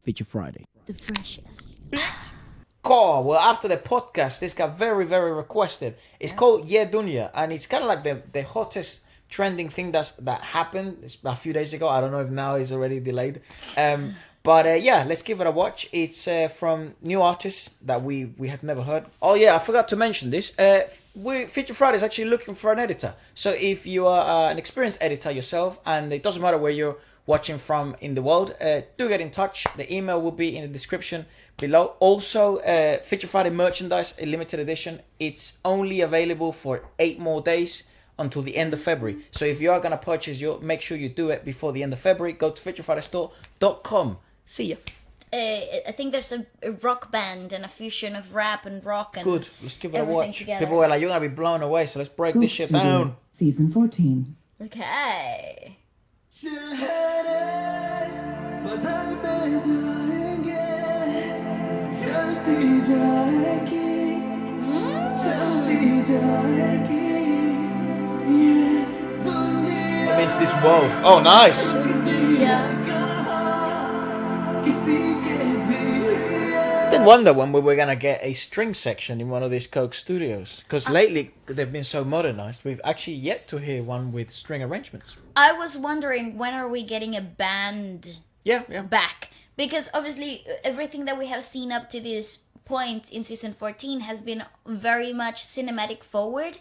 Feature Friday. The freshest. Cool. Well, after the podcast, this got very, very requested. It's called Dunya, and it's kind of like the hottest trending thing that happened a few days ago. I don't know if now it's already delayed. But let's give it a watch. It's from new artists that we have never heard. Oh yeah, I forgot to mention this. Feature Friday is actually looking for an editor. So if you are an experienced editor yourself, and it doesn't matter where you're watching from in the world, do get in touch. The email will be in the description below. Also, Feature Friday merchandise, a limited edition. It's only available for 8 more days until the end of February. So if you are going to purchase, make sure you do it before the end of February. Go to featurefridaystore.com. See ya. I think there's a rock band and a fusion of rap and rock and good. Let's give it a watch. Together. People are like, you're going to be blown away, so let's break this shit down. Season 14. Okay. I miss this world. Oh, nice. Yeah. I did wonder when we were going to get a string section in one of these Coke studios. Because lately, they've been so modernized. We've actually yet to hear one with string arrangements. I was wondering, when are we getting a band back? Because obviously everything that we have seen up to this point in season 14 has been very much cinematic forward.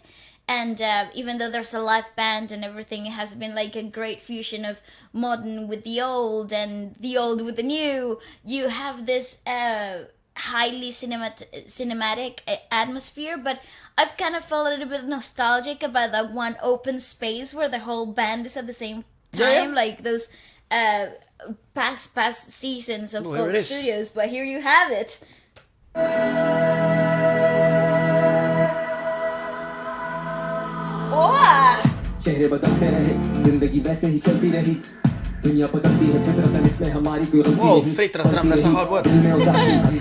And even though there's a live band and everything, it has been like a great fusion of modern with the old and the old with the new. You have this highly cinematic atmosphere, but I've kind of felt a little bit nostalgic about that one open space where the whole band is at the same time, like those past seasons of Coke Studios. But here you have it. चेहरे बदलते रहे जिंदगी वैसे ही चलती रही दुनिया बदलती है फितरतन इसमें हमारी कोई गलती नहीं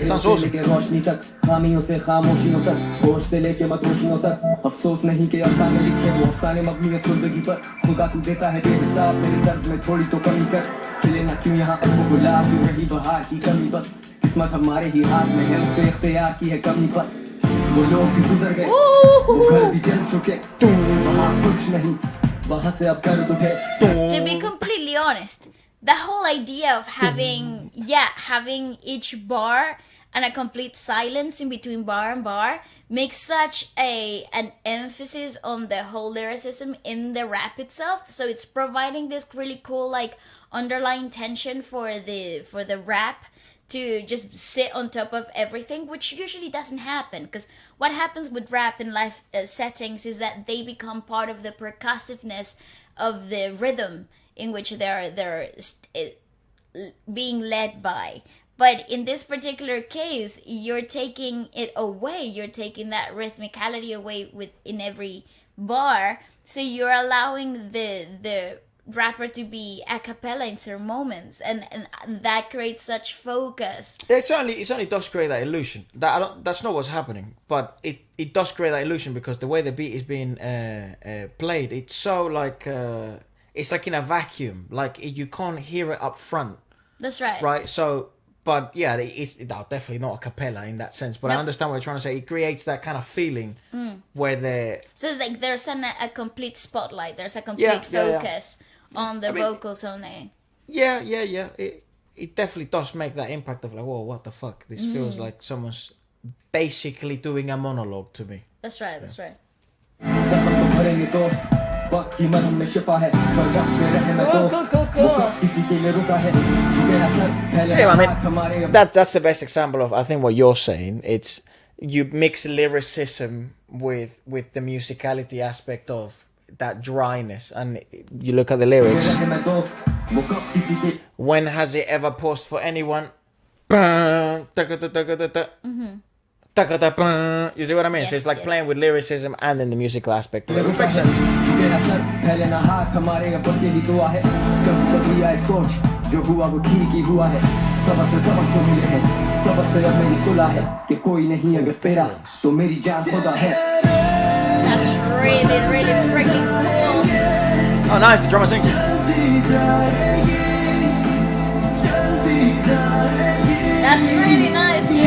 Sounds awesome. लेके रोशनी तक खामियों से खामोशियों तक होश से लेके मतोशियों तक अफसोस नहीं कि अफसाने लिखे वो अफसाने मबनी है जिंदगी पर खुदा तू देता है बेहिसाब मेरे दर्द में थोड़ी तो कमी कर खिले ना क्यों यहाँ पर वो गुलाब जो रही बहार की कमी बस किस्मत हमारे ही हाथ में है उस पे इख्तियार की है कमी बस वो लोग भी गुजर गए वो घर भी जल चुके वहाँ कुछ नहीं वहाँ से अब कर उठे. To be completely honest, the whole idea of having each bar and a complete silence in between bar and bar makes such an emphasis on the whole lyricism in the rap itself. So it's providing this really cool like underlying tension for the rap to just sit on top of everything, which usually doesn't happen, because what happens with rap in live settings is that they become part of the percussiveness of the rhythm in which they're being led by. But in this particular case, you're taking it away. You're taking that rhythmicality away in every bar. So you're allowing the rapper to be a cappella in certain moments, and that creates such focus. It certainly does create that illusion. That's not what's happening, but it does create that illusion because the way the beat is being played, it's so like it's like in a vacuum, like you can't hear it up front. That's right. Right. So, but yeah, it's definitely not a cappella in that sense. But I understand what you're trying to say. It creates that kind of feeling where so like there's a complete spotlight. There's a complete focus. On the vocals only. Yeah. It definitely does make that impact of like, whoa, what the fuck? This feels like someone's basically doing a monologue to me. That's right. Cool. Yeah, I mean, that's the best example of, I think, what you're saying. It's you mix lyricism with the musicality aspect of that dryness, and you look at the lyrics. When has it ever paused for anyone? You see what I mean? Yes, so it's like playing with lyricism and then the musical aspect of it, which makes sense. That's really, really freaking cool. Oh, nice, the drummer sings. That's really nice, dude.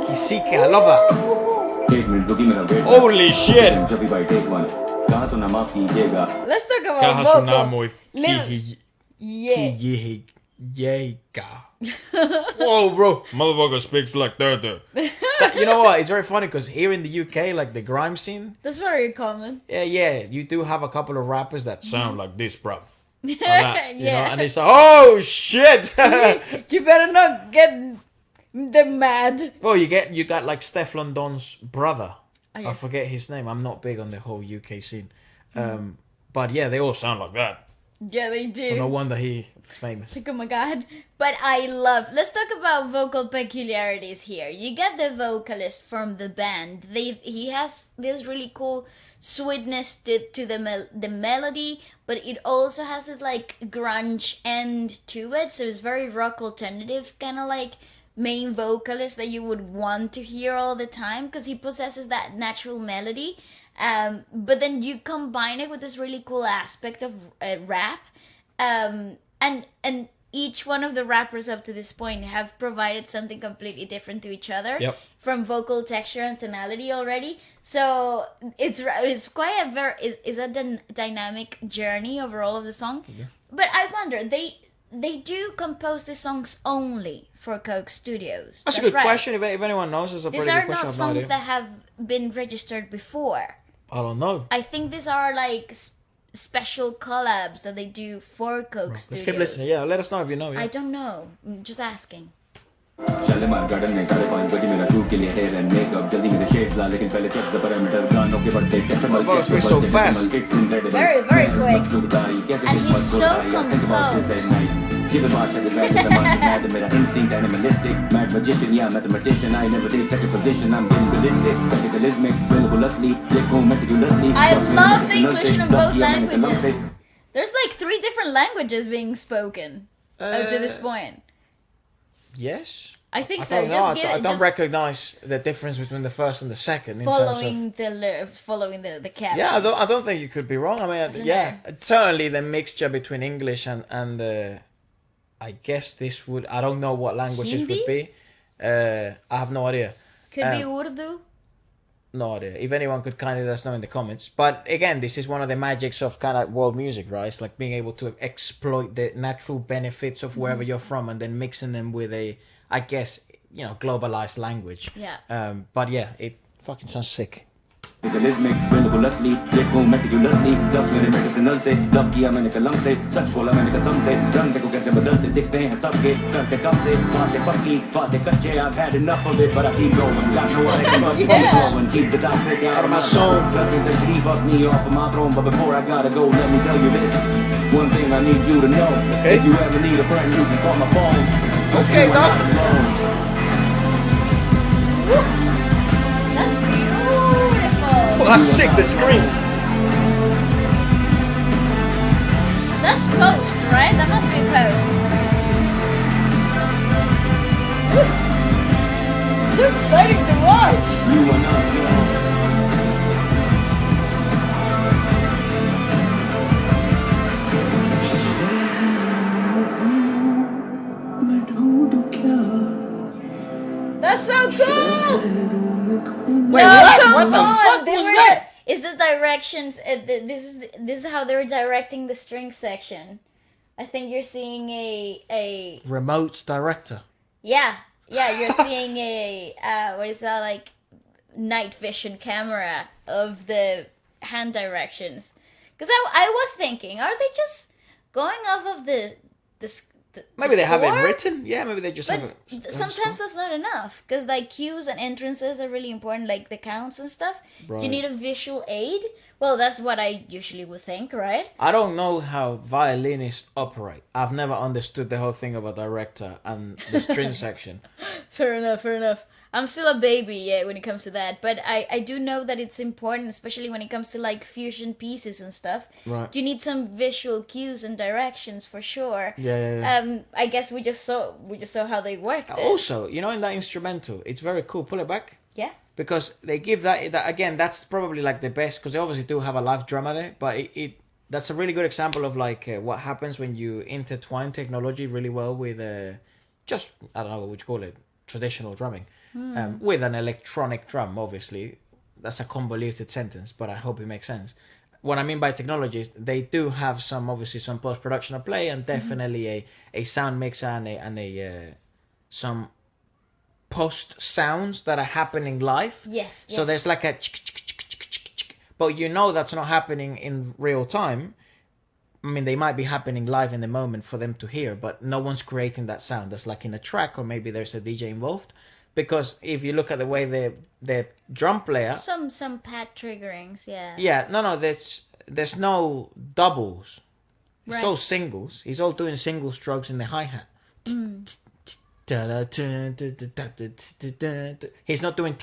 Kisike, I love that. Holy shit. Let's talk about Kaha vocal. sunamoi Yeah. Yega. Whoa, bro. Motherfucker speaks like that. You know what? It's very funny because here in the UK, like the grime scene, That's very common. yeah, you do have a couple of rappers that Sound like this, bruv. like that, you know, Yeah. and it's like, oh shit. You better not get them mad. Oh, you got like Stefflon Don's brother. Oh, I yes. forget his name. I'm not big on the whole UK scene. But yeah, they all sound like that. Yeah, they do. No wonder he's famous. Like, oh my god. But let's talk about vocal peculiarities here. You get the vocalist from the band. He has this really cool sweetness to the melody, but it also has this like grunge end to it. So it's very rock alternative, kind of like main vocalist that you would want to hear all the time because he possesses that natural melody. But then you combine it with this really cool aspect of rap, and each one of the rappers up to this point have provided something completely different to each other. Yep. From vocal texture and tonality already. So it's quite a dynamic journey over all of the song. Yeah. But I wonder, they do compose the songs only for Coke Studios. That's a good right. question. If anyone knows, it's a pretty These good are question. not songs that have been registered before. I don't know. I think these are like special collabs that they do for Coke Let's Studios. keep listening. Yeah, let us know if you know. Yeah. I don't know. I'm just asking. Shalimar garden में 5:30 बजे मेरा shoot के लिए hair and makeup जल्दी मेरे shades ला लेकिन पहले check the parameter गानों के बढ़ते decimal Oh, it's been so fast. Very, very quick. And he's so composed. Give the march and the mad, the march mad, the instinct animalistic, mad magician, yeah, mathematician. I never take second position. I'm getting realistic, radicalismic, religiously, meticulously. I love the inclusion of both languages. There's like 3 different languages being spoken up to this point. Yes. I think I so. don't know. Just I give it. don't Just recognize the difference between the first and the second. In following terms the captions. yeah, I don't think you could be wrong. I mean, yeah, certainly the mixture between English and I guess this would. I don't know what languages Hindi? would be. I have no idea. Could be Urdu. No idea. If anyone could kindly let us know in the comments. But again, this is one of the magics of kind of world music, right? It's like being able to exploit the natural benefits of wherever you're from and then mixing them with a, I guess, globalized language. Yeah. But yeah, it fucking sounds sick. Legalismic, religiously, देखो meticulously, love मेरे medicinal से, love किया मैंने कलम से, सच बोला मैंने कसम से, रंग देखो कैसे बदलते दिखते हैं सबके, करते कम से, बातें पक्की, बातें कच्चे, I've had enough of it, but I keep going, got no other keep going, keep the toxic out of my soul, nothing to fuck me off of my throne, but before I gotta go, let me tell you this, one thing I need you to know, if you ever need a friend, you can call my phone, Okay, doc. That's beautiful. Oh, that's sick, the screens. That's post, right? That must be post. So exciting to watch. You are not alone. That's so cool. Wait, No, what? come What the on. fuck They was were that? It's the directions. This is how they were directing the string section. I think you're seeing a Remote director. yeah. You're seeing a what is that, like night vision camera of the hand directions. Because I was thinking, are they just going off of the Maybe they have it score? written. Yeah, maybe they just have But it. sometimes that's not enough, because like cues and entrances are really important, like the counts and stuff. Right. You need a visual aid. Well, that's what I usually would think, right? I don't know how violinists operate. I've never understood the whole thing of a director and the string section. Fair enough. I'm still a baby, when it comes to that. But I do know that it's important, especially when it comes to like fusion pieces and stuff. Right. You need some visual cues and directions for sure. Yeah. I guess we just saw how they worked it. Also, in that instrumental, it's very cool. Pull it back. Yeah. Because they give that again, that's probably like the best, because they obviously do have a live drummer there, but that's a really good example of like what happens when you intertwine technology really well with just, I don't know what would you call it, traditional drumming, with an electronic drum. Obviously that's a convoluted sentence, but I hope it makes sense. What I mean by technology is they do have some post-production at play, and definitely a sound mixer and some post sounds that are happening live. Yes. So there's like a but that's not happening in real time. I mean, they might be happening live in the moment for them to hear, but no one's creating that sound. That's like in a track, or maybe there's a DJ involved. Because if you look at the way the drum player, some pad triggerings, yeah. Yeah, no, there's no doubles. It's Right. all singles. He's all doing single strokes in the hi-hat. He's not doing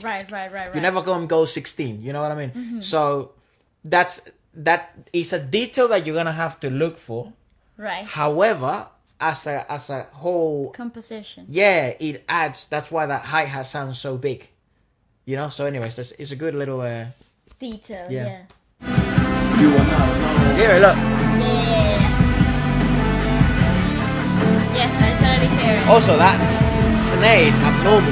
Right. you never go 16, you know what I mean? So that is a detail that you're gonna have to look for. Right. However, as a whole Composition. it adds. That's why that hi-hat sounds so big, so anyways, it's a good little Detail, Yeah. yeah. You are not alone. here, look. Yeah. Yes, I totally hear it. Also, that's snare is abnormal.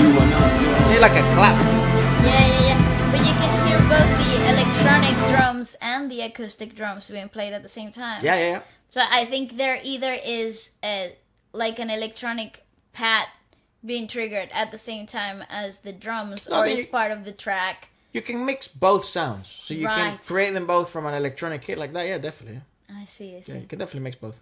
You are not alone. See, like a clap. Yeah. But you can hear both the electronic drums and the acoustic drums being played at the same time. Yeah. So I think there either is like an electronic pad being triggered at the same time as the drums, No, or is part of the track. You can mix both sounds, so you can Right. create them both from an electronic kit like that. Yeah, definitely. I see. Yeah, you can definitely mix both.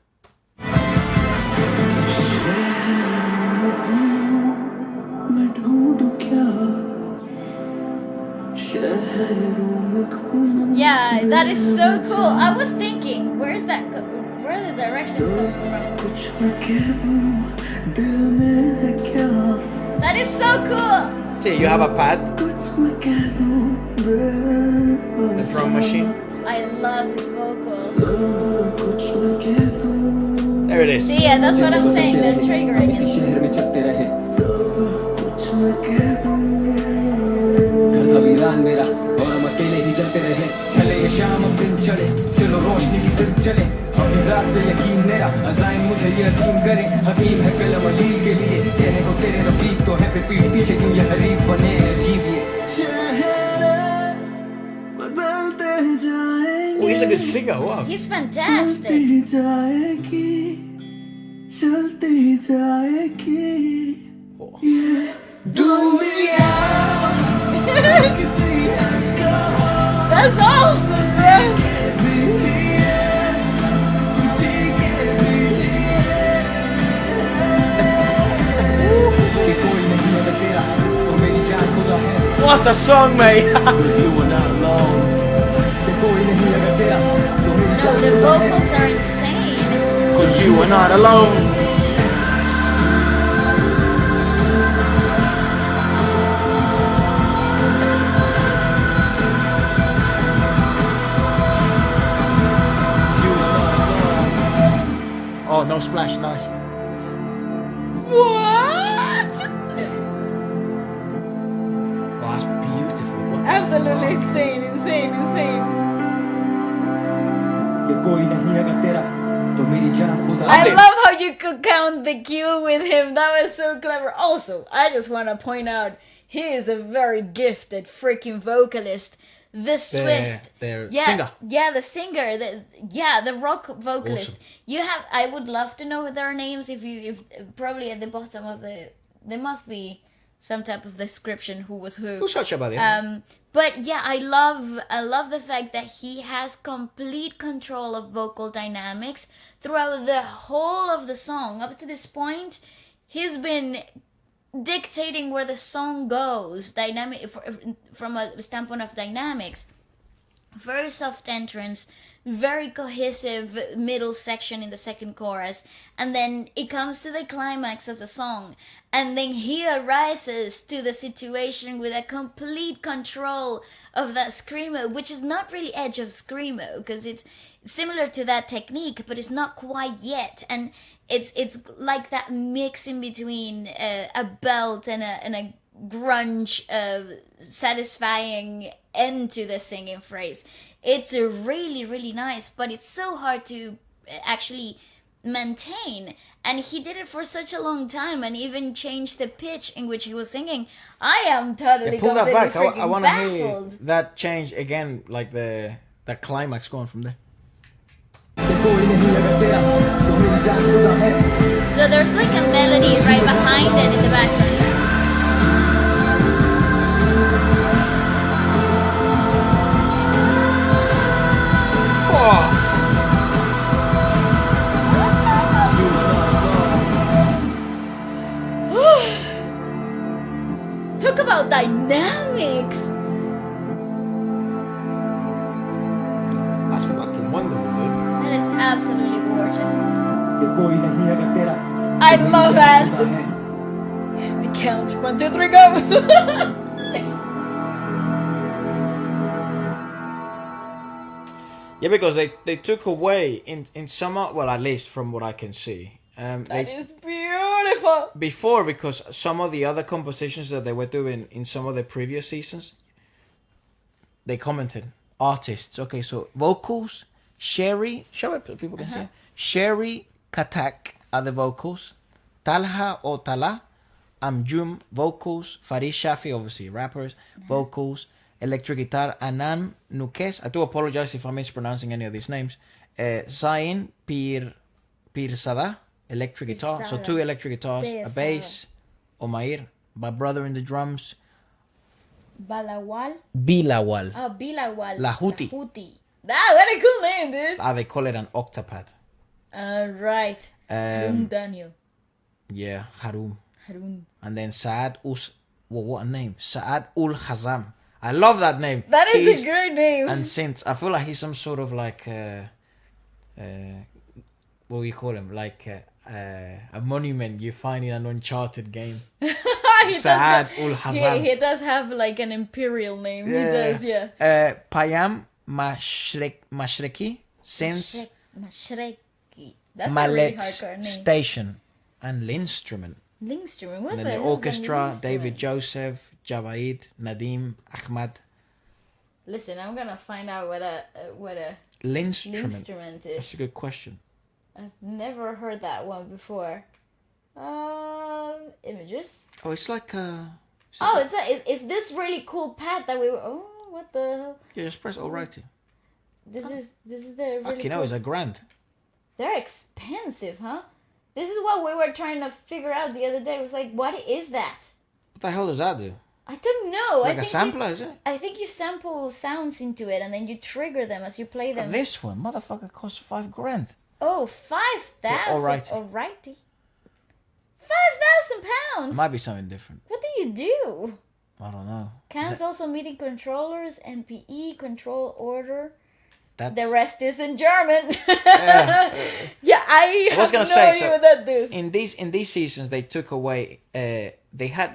Yeah, that is so cool. I was thinking, where are the directions coming from? That is so cool. See, you have a pad, the drum machine. I love his vocals. There it is. See, yeah, that's what I'm saying. They're triggering it. शहर में चलते रहे घर था वीरान मेरा और हम अकेले ही चलते रहे भले ये शाम अब दिन चढ़े चलो रोशनी की जिद चले अभी रात पे यकीन मेरा अज़ाइम मुझे ये अजीम करे हकीम है कलम अलील के लिए कहने को तेरे रफीक तो है फिर पीठ पीछे क्यों ये हरीफ बने अजीब ये बदलते जाएंगे Oh, he's a good singer. Wow. He's fantastic. जाएगी चलती जाएगी ये दुनिया That's awesome, bro. कि कोई नहीं अगर तेरा तो मेरी जान खुदा है What a song, mate. You are not alone कि कोई नहीं अगर तेरा तो मेरी No, जान the खुदा है vocals are insane. Cause you are not alone. Oh, no splash, nice. What? Oh, that's beautiful. What the Absolutely fuck? insane. कि कोई नहीं अगर तेरा तो मेरी जान खुदा I है love how you could count the cue with him. That was so clever. Also, I just want to point out he is a very gifted freaking vocalist. The Swift, the yeah, singer. yeah, the singer, the rock vocalist. Awesome. I would love to know their names. If probably at the bottom of there must be some type of description who was who. Who's such about it? But yeah, I love the fact that he has complete control of vocal dynamics throughout the whole of the song. Up to this point, he's been dictating where the song goes, from a standpoint of dynamics. Very soft entrance, very cohesive middle section in the second chorus, and then it comes to the climax of the song, and then he arises to the situation with a complete control of that screamo, which is not really edge of screamo, because it's similar to that technique, but it's not quite yet, and it's like that mix in between a belt and a grunge satisfying end to the singing phrase. It's really, really nice, but it's so hard to actually maintain. And he did it for such a long time, and even changed the pitch in which he was singing. I am totally Pull that back. freaking I want to hear baffled. that change again, like the climax going from there. So there's like a melody right behind it in the background. Talk about dynamics. That's fucking wonderful, dude. That is absolutely gorgeous. I I love that. The count. 1, 2, 3, go. Yeah, because they took away in some, well, at least from what I can see. That is beautiful. Before, because some of the other compositions that they were doing in some of the previous seasons, they commented artists. Okay, so vocals, Sherry, show it, people can see it. Sherry Katak are the vocals, Talha or Talha, Anjum vocals, Faris Shafi, obviously rappers, vocals, electric guitar, Anan Nukes. I do apologize if I'm mispronouncing any of these names. Zain Pirzada, electric guitar. So 2 electric guitars, a bass, Omair, my brother in the drums, Bilawal. Bilawal. Oh, Bilawal. Lahuti. Ah, what a cool name, dude. They call it an octapad. Right. Harun Daniel. Yeah, Harun. Harun. And then Saad what a name. Saad ul Hazam. I love that name. That is a great name. And since I feel like he's some sort of like what do you call him? Like a monument you find in an Uncharted game. Saad ul Hazam. He does have like an imperial name. He does, yeah. Payam Mashreki since Mashreki. That's a really Mallet hardcore name. Station and Linstrument. Linstrument. What And then the the hell orchestra, is David Linstrument? Joseph, Javaid, Nadim, Ahmad. Listen, I'm gonna find out what a Linstrument. instrument is. That's a good question. I've never heard that one before. Images. Oh, it's like It's this really cool pad that we were. Oh, what the hell? yeah, just press alrighty. This is the really. Okay, no, cool. it's $1,000. They're expensive, huh? This is what we were trying to figure out the other day. It was like, what is that? What the hell does that do? I don't know. Like a sampler, is it? I think you sample sounds into it and then you trigger them as you play them. This one, motherfucker, costs $5,000. Oh, 5,000. alrighty. Alrighty. £5,000. It might be something different. What do you do? I don't know. Counts also MIDI controllers, MPE, control order. That's... The rest is in German. Yeah. Yeah, I was have gonna no say, idea so what that does. in these seasons, they took away. They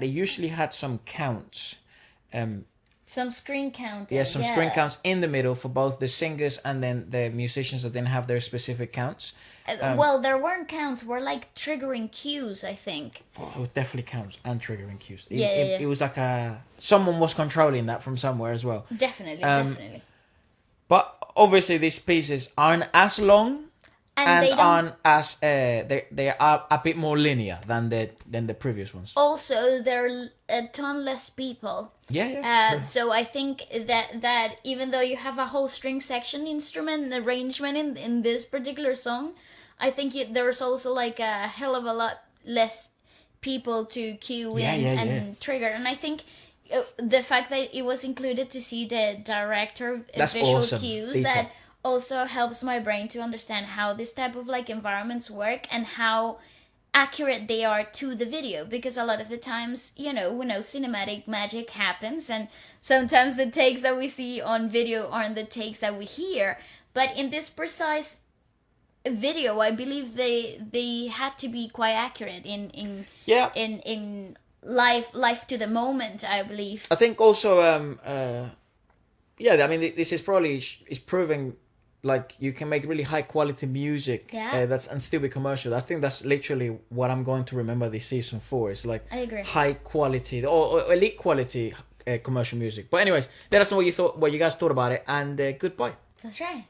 usually had some counts. Some screen counting. Yeah, some screen counts in the middle for both the singers and then the musicians that didn't have their specific counts. Well, there weren't counts. Were like triggering cues, I think. Oh, it definitely counts and triggering cues. Yeah. It was like someone was controlling that from somewhere as well. Definitely, definitely. But obviously, these pieces aren't as long and they don't. aren't as they are a bit more linear than the previous ones. Also, there are a ton less people. Yeah. Sure. So I think that even though you have a whole string section instrument arrangement in this particular song, I think there's also like a hell of a lot less people to cue in and trigger. And I think the fact that it was included to see the director visual awesome. cues Detail. that also helps my brain to understand how this type of like environments work and how accurate they are to the video, because a lot of the times, we know cinematic magic happens and sometimes the takes that we see on video aren't the takes that we hear, But in this precise video, I believe they had to be quite accurate in Yeah. in life to the moment, I believe. I think also, yeah, I mean, this is probably is proving like you can make really high quality music that's and still be commercial. I think that's literally what I'm going to remember this season for. It's like I agree. high quality or elite quality commercial music. But anyways, let us know what you guys thought about it, and goodbye. That's right.